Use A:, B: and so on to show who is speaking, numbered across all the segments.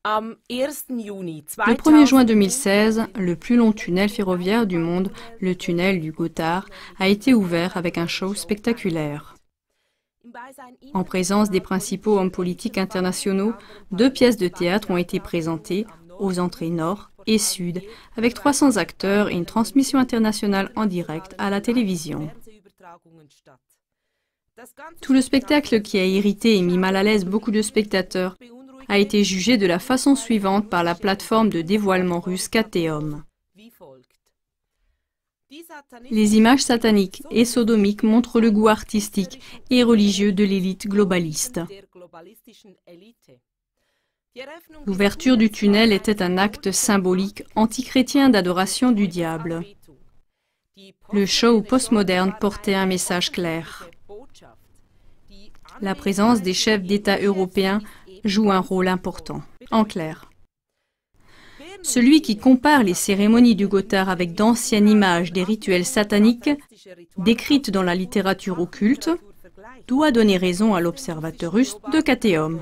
A: Le 1er juin 2016, le plus long tunnel ferroviaire du monde, le tunnel du Gothard, a été ouvert avec un show spectaculaire. En présence des principaux hommes politiques internationaux, 2 pièces de théâtre ont été présentées aux entrées nord et sud, avec 300 acteurs et une transmission internationale en direct à la télévision. Tout le spectacle qui a irrité et mis mal à l'aise beaucoup de spectateurs a été jugé de la façon suivante par la plateforme de dévoilement russe Kateom. Les images sataniques et sodomiques montrent le goût artistique et religieux de l'élite globaliste. L'ouverture du tunnel était un acte symbolique antichrétien d'adoration du diable. Le show postmoderne portait un message clair. La présence des chefs d'État européens joue un rôle important. En clair, celui qui compare les cérémonies du Gothard avec d'anciennes images des rituels sataniques décrites dans la littérature occulte doit donner raison à l'observateur russe de Kateom.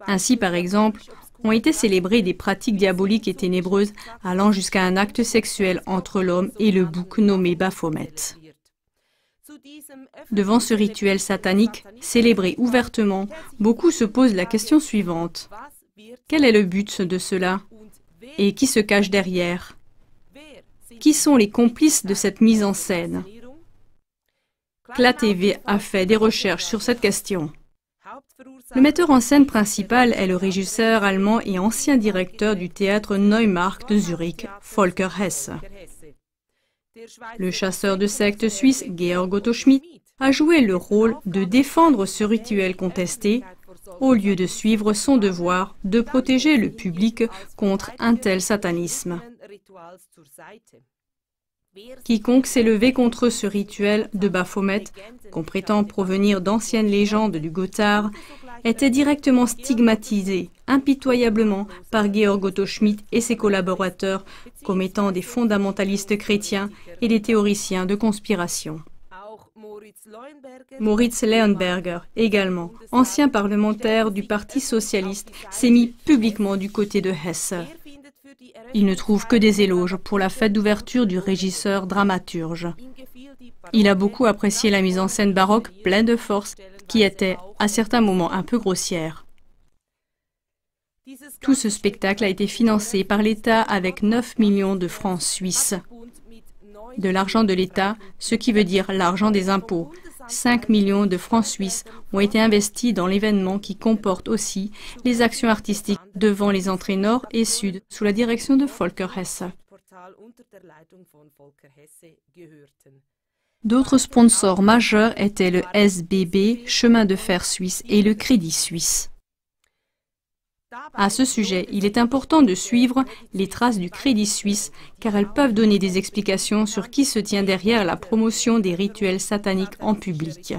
A: Ainsi, par exemple, ont été célébrées des pratiques diaboliques et ténébreuses allant jusqu'à un acte sexuel entre l'homme et le bouc nommé Baphomet. Devant ce rituel satanique, célébré ouvertement, beaucoup se posent la question suivante. Quel est le but de cela? Et qui se cache derrière? Qui sont les complices de cette mise en scène? CLA TV a fait des recherches sur cette question. Le metteur en scène principal est le régisseur allemand et ancien directeur du théâtre Neumarkt de Zurich, Volker Hesse. Le chasseur de sectes suisse Georg Otto Schmidt a joué le rôle de défendre ce rituel contesté, au lieu de suivre son devoir de protéger le public contre un tel satanisme. Quiconque s'est levé contre ce rituel de Baphomet, qu'on prétend provenir d'anciennes légendes du Gothard, était directement stigmatisé impitoyablement par Georg Otto Schmidt et ses collaborateurs comme étant des fondamentalistes chrétiens et des théoriciens de conspiration. Moritz Leuenberger, également, ancien parlementaire du Parti socialiste, s'est mis publiquement du côté de Hesse. Il ne trouve que des éloges pour la fête d'ouverture du régisseur dramaturge. Il a beaucoup apprécié la mise en scène baroque pleine de force, qui était, à certains moments, un peu grossière. Tout ce spectacle a été financé par l'État avec 9 millions de francs suisses. De l'argent de l'État, ce qui veut dire l'argent des impôts. 5 millions de francs suisses ont été investis dans l'événement qui comporte aussi les actions artistiques devant les entrées nord et sud sous la direction de Volker Hesse. D'autres sponsors majeurs étaient le SBB, Chemin de fer suisse, et le Crédit Suisse. À ce sujet, il est important de suivre les traces du Crédit Suisse, car elles peuvent donner des explications sur qui se tient derrière la promotion des rituels sataniques en public.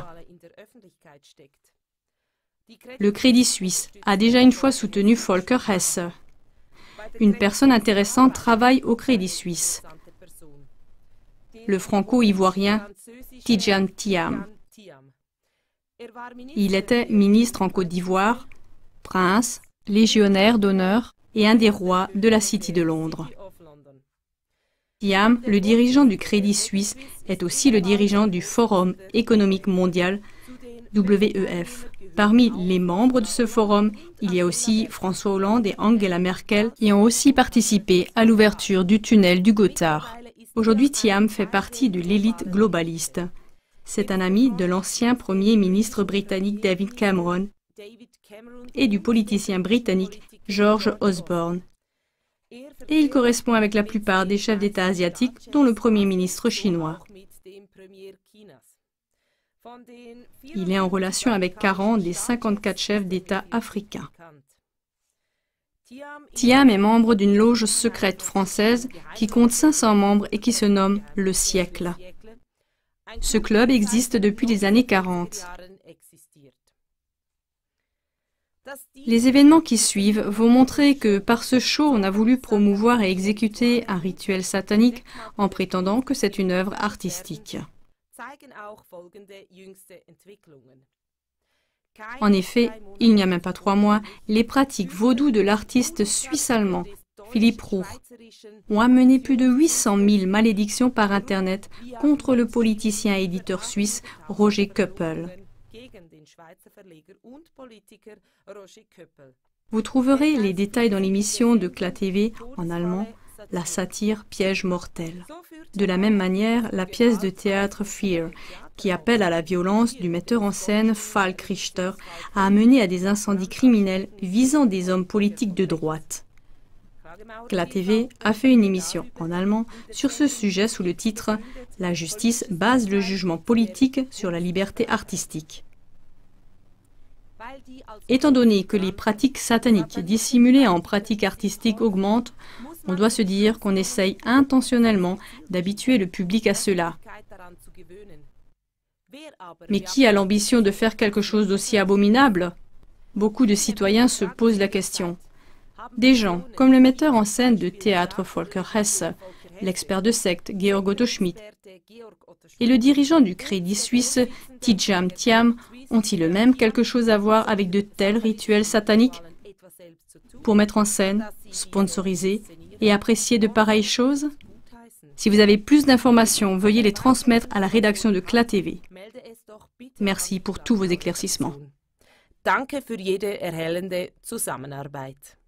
A: Le Crédit Suisse a déjà une fois soutenu Volker Hesse. Une personne intéressante travaille au Crédit Suisse. Le franco-ivoirien Tidjane Thiam. Il était ministre en Côte d'Ivoire, prince, légionnaire d'honneur et un des rois de la City de Londres. Thiam, le dirigeant du Crédit Suisse, est aussi le dirigeant du Forum économique mondial, WEF. Parmi les membres de ce forum, il y a aussi François Hollande et Angela Merkel qui ont aussi participé à l'ouverture du tunnel du Gothard. Aujourd'hui, Thiam fait partie de l'élite globaliste. C'est un ami de l'ancien Premier ministre britannique David Cameron et du politicien britannique George Osborne. Et il correspond avec la plupart des chefs d'État asiatiques, dont le Premier ministre chinois. Il est en relation avec 40 des 54 chefs d'État africains. Thiam est membre d'une loge secrète française qui compte 500 membres et qui se nomme Le Siècle. Ce club existe depuis les années 40. Les événements qui suivent vont montrer que par ce show, on a voulu promouvoir et exécuter un rituel satanique en prétendant que c'est une œuvre artistique. En effet, il n'y a même pas 3 mois, les pratiques vaudou de l'artiste suisse-allemand Philippe Roux ont amené plus de 800 000 malédictions par Internet contre le politicien et éditeur suisse Roger Köppel. Vous trouverez les détails dans l'émission de CLA TV en allemand, La satire piège mortel. De la même manière, la pièce de théâtre Fear, qui appelle à la violence du metteur en scène Falk Richter, a amené à des incendies criminels visant des hommes politiques de droite. CLA TV a fait une émission en allemand sur ce sujet sous le titre « La justice base le jugement politique sur la liberté artistique ». Étant donné que les pratiques sataniques dissimulées en pratiques artistiques augmentent, on doit se dire qu'on essaye intentionnellement d'habituer le public à cela. Mais qui a l'ambition de faire quelque chose d'aussi abominable? Beaucoup de citoyens se posent la question. Des gens comme le metteur en scène de théâtre Volker Hesse, l'expert de secte Georg Otto Schmidt et le dirigeant du Crédit Suisse Tidjane Thiam ont-ils eux-mêmes quelque chose à voir avec de tels rituels sataniques? Pour mettre en scène, sponsoriser et apprécier de pareilles choses? Si vous avez plus d'informations, veuillez les transmettre à la rédaction de CLA TV. Merci pour tous vos éclaircissements.
B: Danke für jede erhellende Zusammenarbeit.